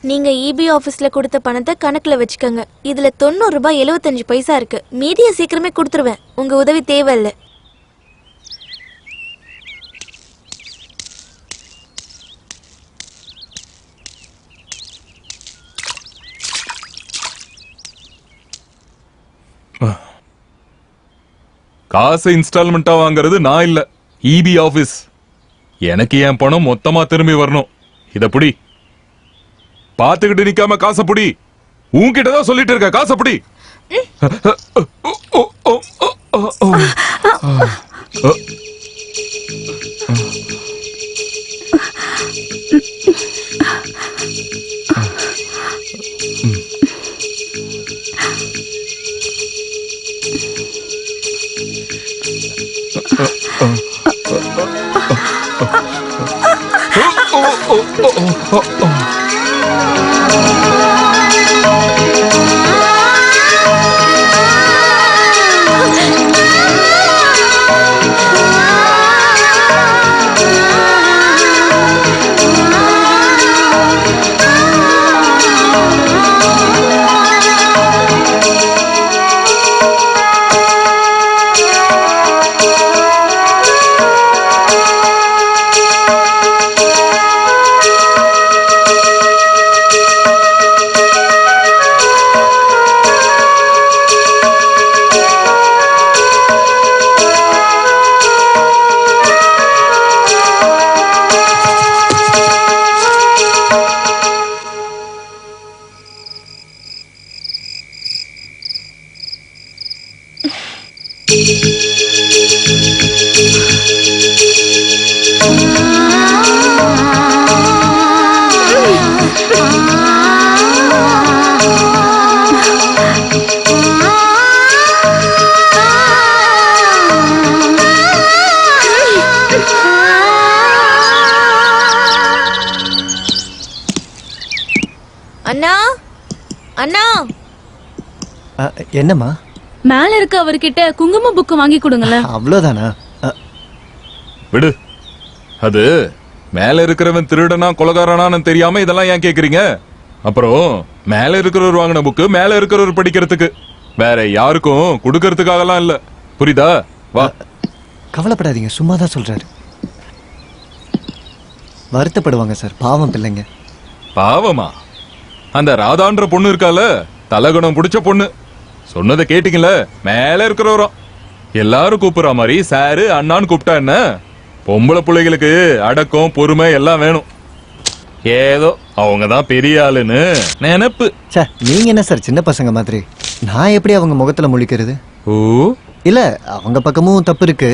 நீங்க இபி ஆபீஸ்ல கொடுத்த பணத்தை கணக்குல வச்சுக்கோங்க. இதுல 90 ரூபாய் 75 பைசா இருக்கு. மீதிய சீக்கிரமே கொடுத்துருவேன். உங்க உதவி தேவையில்லை. காசு இன்ஸ்டால்மெண்டா வாங்குறது நான் இல்ல, இபி ஆபீஸ். எனக்கு என் பணம் மொத்தமா திரும்பி வரணும். இத புடி. பாத்துக்கிட்டு நிக்காம காசை புடி. உன்கிட்டதான் சொல்லிட்டு இருக்க, காசை புடி. அண்ணா, அண்ணா. என்னம்மா? மேல இருக்க அவர்கிட்ட குங்கும புக்கு வாங்கி கொடுங்களேன். அவ்வளவுதானா? விடு. அது மேல இருக்கிறவன் திருடனா கொலகாரனான்னு தெரியாம இதெல்லாம் ஏன் கேக்குறீங்க? அப்புறம் மேல இருக்கிறவர் வாங்கின புக்கு மேல இருக்கிறவர் படிக்கிறதுக்கு, வேற யாருக்கும் கொடுக்கறதுக்காகலாம் இல்ல. புரியுதா? வா. கவலைப்படாதீங்க, சும்மாதான் சொல்றாரு. வருத்தப்படுவாங்க சார், பாவம் பிள்ளைங்க. பாவமா? அந்த ராதான்ற பொண்ணு இருக்கால, தலகுணம் பிடிச்ச பொண்ணு. சொன்னதை கேட்டீங்கல்ல, மேல இருக்கிறவரும் எல்லாரும் கூப்பிடுற மாதிரி சாரு அண்ணான்னு கூப்பிட்டா என்ன? பொம்பளை பிள்ளைகளுக்கு அடக்கம் பொறுமை எல்லாம் வேணும். ஏதோ அவங்கதான் பெரிய ஆளுன்னு நினைப்பு. சார் நீங்க என்ன சார் சின்ன பசங்க மாதிரி? நான் எப்படி அவங்க முகத்துல முழிக்கிறது? ஓ இல்ல, அவங்க பக்கமும் தப்பு இருக்கு.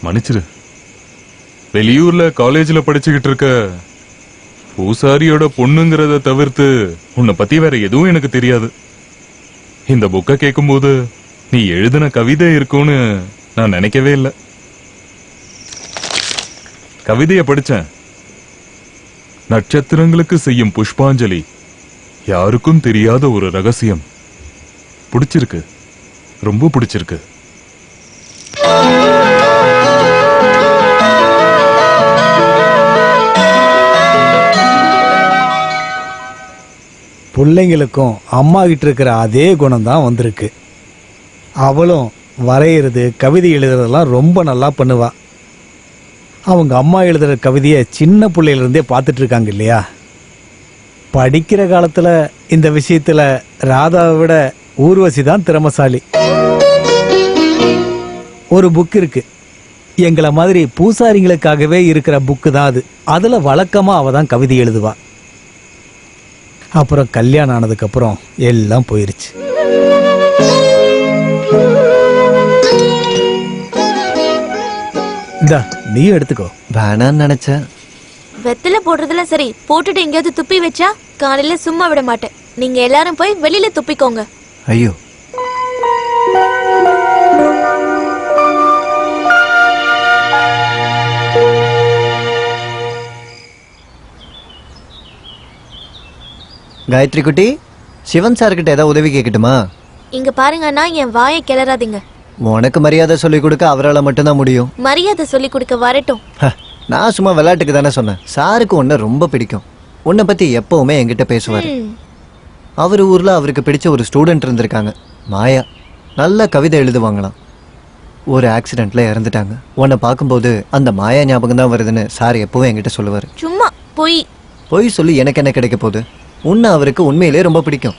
மன்னிச்சிரு. வெளியூர்ல காலேஜ்ல படிச்சுக்கிட்டு இருக்க பூசாரியோட பொண்ணுங்கிறத தவிர்த்து உன்னை பத்தி வேற எதுவும் எனக்கு தெரியாது. இந்த புக்க கேட்கும்போது நீ எழுதின கவிதை இருக்கும்னு நான் நினைக்கவே இல்லை. கவிதைய படிச்சேன். நட்சத்திரங்களுக்கு செய்யும் புஷ்பாஞ்சலி, யாருக்கும் தெரியாத ஒரு ரகசியம். பிடிச்சிருக்கு, ரொம்ப பிடிச்சிருக்கு. பிள்ளைங்களுக்கும் அம்மா கிட்ட இருக்கிற அதே குணம் தான் வந்திருக்கு. அவளும் வரைகிறது கவிதை எழுதுறதெல்லாம் ரொம்ப நல்லா பண்ணுவா. அவங்க அம்மா எழுதுகிற கவிதையை சின்ன பிள்ளையிலேருந்தே பார்த்துட்டு இருக்காங்க இல்லையா. படிக்கிற காலத்தில் இந்த விஷயத்தில் ராதாவை விட ஊர்வசி தான் திறமசாலி. ஒரு புக் இருக்கு, எங்களை மாதிரி பூசாரிங்களுக்காகவே இருக்கிற புக்கு தான் அது. அதில் வழக்கமாக அவள் தான் கவிதை எழுதுவா. அப்புறம் கல்யாணம் ஆனதுக்கப்புறம் எல்லாம் போயிருச்சு. இந்தா நீயும் எடுத்துக்கோ. வேணான்னு நினைச்சேன். வெத்தலை போடுறதுல சரி, போட்டுட்டு எங்கேயாவது துப்பி வச்சா காலையில சும்மா விட மாட்டேன். நீங்க எல்லாரும் போய் வெளியில துப்பிக்கோங்க. ஐயோ, காயத்ரி குட்டி, சிவன் சார்கிட்ட ஏதாவது உதவி கேட்கட்டுமா? இங்க பாருங்கன்னா என் வாயை கிளறாதீங்க. உனக்கு மரியாதை சொல்லி கொடுக்க அவரால் மட்டும்தான் முடியும். மரியாதை சொல்லி கொடுக்க வரட்டும். நான் சும்மா விளையாட்டுக்கு தானே சொன்னேன். சாருக்கு உன்னை ரொம்ப பிடிக்கும். உன்னை பத்தி எப்பவுமே என்கிட்ட பேசுவாரு. அவர் ஊர்ல அவருக்கு பிடிச்ச ஒரு ஸ்டூடெண்ட் இருந்திருக்காங்க, மாயா. நல்ல கவிதை எழுதுவாங்களாம். ஒரு ஆக்சிடென்ட்ல இறந்துட்டாங்க. உன்னை பார்க்கும்போது அந்த மாயா ஞாபகம் தான் வருதுன்னு சார் எப்பவும் என்கிட்ட சொல்லுவாரு. சும்மா பொய் சொல்லி எனக்கு என்ன கிடைக்க போகுது? உன்னை அவருக்கு உண்மையிலே ரொம்ப பிடிக்கும்.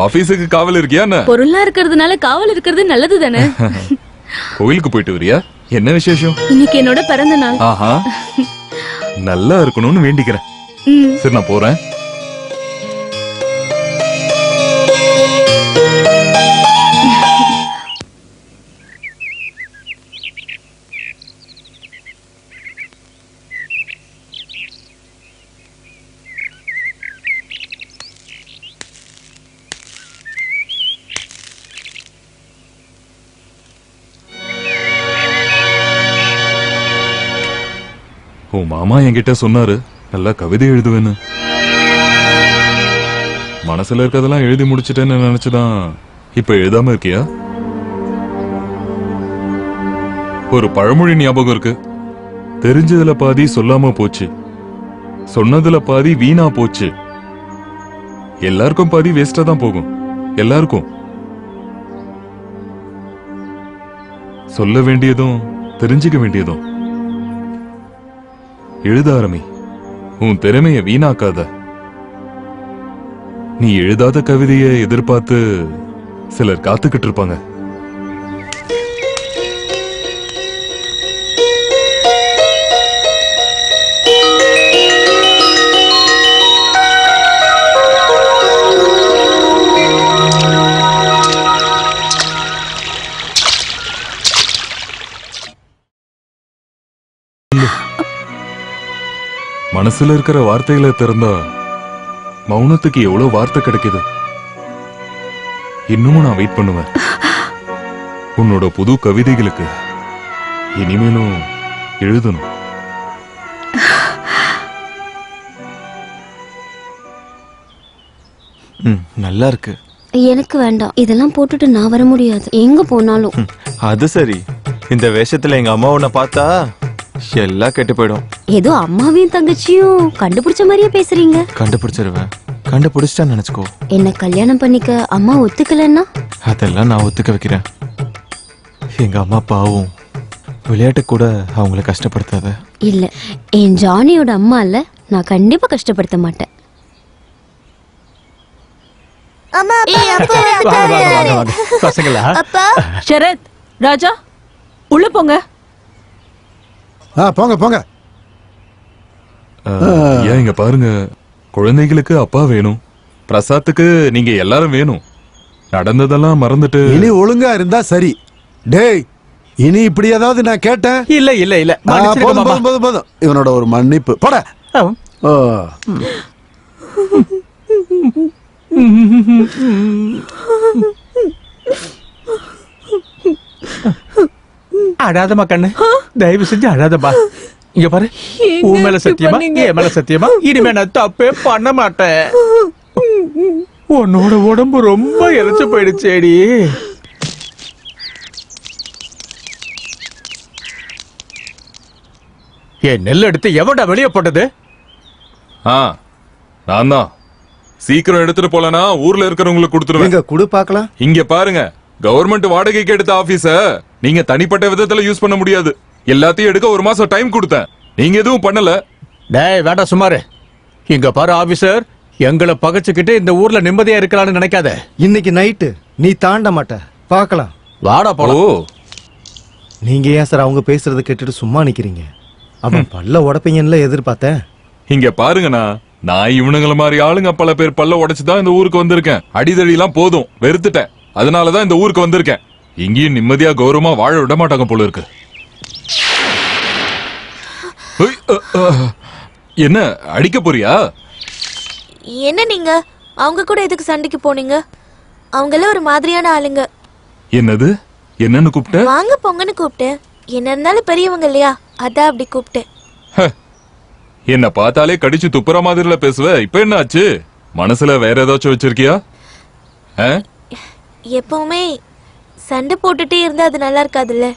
ஆபீஸுக்கு காவல் இருக்கியா என்ன? பொருளா இருக்கிறதுனால காவல் இருக்கிறது நல்லது தானே. கோயிலுக்கு போயிட்டு வரியா? என்ன விசேஷம்? இன்னைக்கு என்னோட பிறந்த நாள். ஆஹா, நல்லா இருக்கணும்னு வேண்டிக்கிறேன். சரி, நான் போறேன். உன் மாமா என்கிட்ட சொன்னாரு நல்லா கவிதை எழுதுவேன்னு. மனசுல இருக்கதெல்லாம் எழுதி முடிச்சிட்டேன்னு நினைச்சுதான் இப்ப எழுதாம இருக்கியா? ஒரு பழமொழி ஞாபகம் இருக்கு, தெரிஞ்சதுல பாதி சொல்லாம போச்சு, சொன்னதுல பாதி வீணா போச்சு. எல்லாருக்கும் பாதி வேஸ்டா தான் போகும். எல்லாருக்கும் சொல்ல வேண்டியதும் தெரிஞ்சுக்க வேண்டியதும். எழுத ஆரம்பி, உன் திறமைய வீணாக்காத. நீ எழுதாத கவிதையை எதிர்பார்த்து சிலர் காத்துக்கிட்டு இருப்பாங்க. மனசுல இருக்கிற வார்த்தைகளை திறந்தா மௌனத்துக்கு எவ்வளவு வார்த்தை கிடைக்குது. இன்னமும் நான் வெயிட் பண்ணுவேன் உன்னோட புது கவிதைகளுக்கு. இனிமேலும் எழுதணும். நல்லா இருக்கு. எனக்கு வேண்டாம், இதெல்லாம் போட்டுட்டு நான் வர முடியாது எங்க போனாலும். அது சரி, இந்த வேஷத்துல எங்க அம்மா உன்னை பார்த்தா எல்லாம் கெட்டு போயிடும். ஏதோ அம்மாவையும் தங்கச்சியும் கண்டுபிடிச்ச மாதிரியே பேசுறீங்க. கண்டுபிடிச்சிருவேன். கண்டுபிடிச்சிட்டா நினைச்சுக்கோ. என்ன கல்யாணம் பண்ணிக்க அம்மா ஒத்துக்கலன்னா? அதெல்லாம் நான் ஒத்துக்க வைக்கிறேன். எங்க அம்மா பாவம், விளையாட்டு கூட அவங்கள கஷ்டப்படுத்தாத. இல்ல, என் ஜானியோட அம்மா இல்ல, நான் கண்டிப்பா கஷ்டப்படுத்த மாட்டேன். பசங்களா? சரத், ராஜா, உள்ள போங்க. போங்க போங்க. ஏன் இங்க பாருங்க, குழந்தைகளுக்கு அப்பா வேணும், பிரசாத்துக்கு நீங்க எல்லாரும் வேணும். நடந்ததெல்லாம் மறந்துட்டு இனி ஒழுங்கா இருந்தா சரி. டேய், இனி இப்படி ஏதாவது நான் கேட்டேன்? இல்ல இல்ல இல்ல, போதும் போதும் போதும் போதும். இவனோட ஒரு மன்னிப்பு போட. அழாதமா கண்ணு, தயவு செஞ்சு அழாதமா. இங்க பாரு, உன் மேல சத்தியமா, என் மேல சத்தியமா, இனிமே நான் தப்பே பண்ண மாட்டேன். உன்னோட உடம்பு ரொம்ப இறைச்சு போயிடுச்சேடி. என் நெல் எடுத்து எவன்டா வெளியே போட்டது? ஆ நான் தான். சீக்கிரம் எடுத்துட்டு போலனா ஊர்ல இருக்கிறவங்களுக்கு கொடுத்துருவேன். எங்க குடு பார்க்கலாம். இங்க பாருங்க, கவர்மெண்ட் வாடகைக்கு எடுத்த ஆபீஸ நீங்க தனிப்பட்ட விதத்துல யூஸ் பண்ண முடியாது. எல்லாத்தையும் எடுக்க 1 மாசம் டைம் கொடுத்தேன். நீங்க எதுவும் பண்ணல. டேய் வேண்டாம் சுமாரு. இங்க பாரு ஆபீசர், எங்களை பகைச்சுக்கிட்டு இந்த ஊர்ல நிம்மதியா இருக்கலாம்னு நினைக்காத. இன்னைக்கு நைட்டு நீ தாண்ட மாட்ட, பார்க்கலாம். வாடா ஓ போலாம். நீங்க ஏன் சார் அவங்க பேசுறத கேட்டுட்டு சும்மா நிக்கிறீங்க? அவன் பல்ல உடப்பீங்கன்னு எதிர்பார்த்தேன். இங்க பாருங்கண்ணா, நான் இவனுங்கள மாதிரி ஆளுங்க பல பேர் பல்ல உடைச்சுதான் இந்த ஊருக்கு வந்திருக்கேன். அடிதடி எல்லாம் போதும், வெறுத்துட்டேன். அதனாலதான் இந்த ஊருக்கு வந்திருக்கேன். இங்கேயும் நிம்மதியா கௌரவமா வாழ விட மாட்டாங்க போல இருக்கு. ஹுய், என்ன அடிக்க போறியா? என்ன நீங்க அவங்க கூட எதுக்கு சண்டைக்கு போனீங்க? அவங்கள ஒரு மாதிரியான ஆளுங்க. என்னது? என்னன்னு கூப்பிட்ட? வாங்க பொங்கன்னு கூப்பிட்டேன். என்ன இருந்தாலும் பெரியவங்க இல்லையா, அதான் அப்படி கூப்பிட்டேன். என்ன பார்த்தாலே கடிச்சு துப்புற மாதிரில பேசுவ. இப்ப என்ன ஆச்சு? மனசுல வேற ஏதாச்சும் வச்சிருக்கியா? எப்பவுமே சண்டை போட்டுட்டே இருந்தா அது நல்லா இருக்காதுல்ல.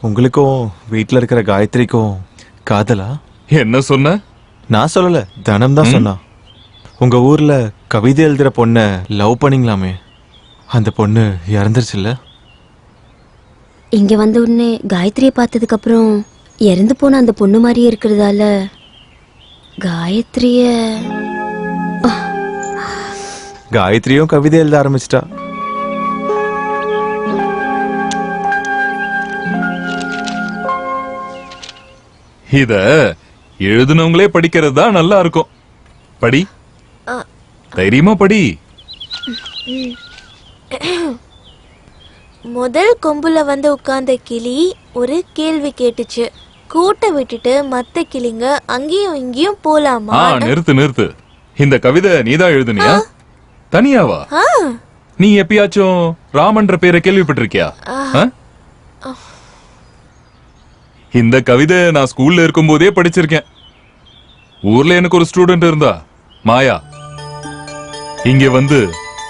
உங்களுக்கும் வீட்ல இருக்கிற காயத்ரிக்கும் காதலா? என்ன சொன்ன? நான் சொல்லல, தனம் தான் சொன்னா. உங்க ஊர்ல கவிதை எழுதுற பொண்ண லவ் பண்ணீங்களாமே, அந்த பொண்ணு இறந்துருச்சுல்ல? இங்க வந்த உடனே காயத்ரியை பார்த்ததுக்கு அப்புறம் இறந்து போன அந்த பொண்ணு மாதிரியே இருக்கிறதால காயத்ரிய காயத்ரியும் கவிதை எழுத ஆரம்பிச்சிட்டா. இத எழுதுனவங்களே படிக்கிறது தான் நல்லா இருக்கும். படி, தைரியமா படி. முதல் கொம்புல வந்து உட்கார்ந்த கிளி ஒரு கேள்வி கேட்டுச்சு. கூட்ட விட்டுட்டு மத்த கிளிங்க அங்கேயும் இங்கேயும் போலாமா? நிறுத்து நிறுத்து. இந்த கவிதை நீதான் எழுதுனியா? தனியாவா? நீ எப்பயாச்சும் ராமன்ற பேரை கேள்விப்பட்டிருக்கியா? இந்த கவிதை நான் ஸ்கூல்ல இருக்கும் போதே படிச்சிருக்கேன். ஊர்ல எனக்கு ஒரு ஸ்டூடெண்ட் இருந்தா, மாயா. இங்க வந்து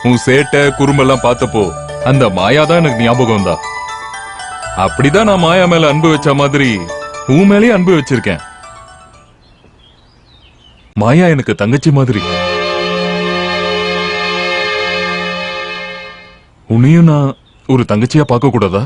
உன் சேட்டை குறும்பெல்லாம் பார்த்தப்போ அந்த மாயா தான் எனக்கு ஞாபகம் தான். அப்படிதான் நான் மாயா மேல அன்பு வச்ச மாதிரி உன் மேலேயே அன்பு வச்சிருக்கேன். மாயா எனக்கு தங்கச்சி மாதிரி. உன்னையும் நான் ஒரு தங்கச்சியா பார்க்க கூடாதா?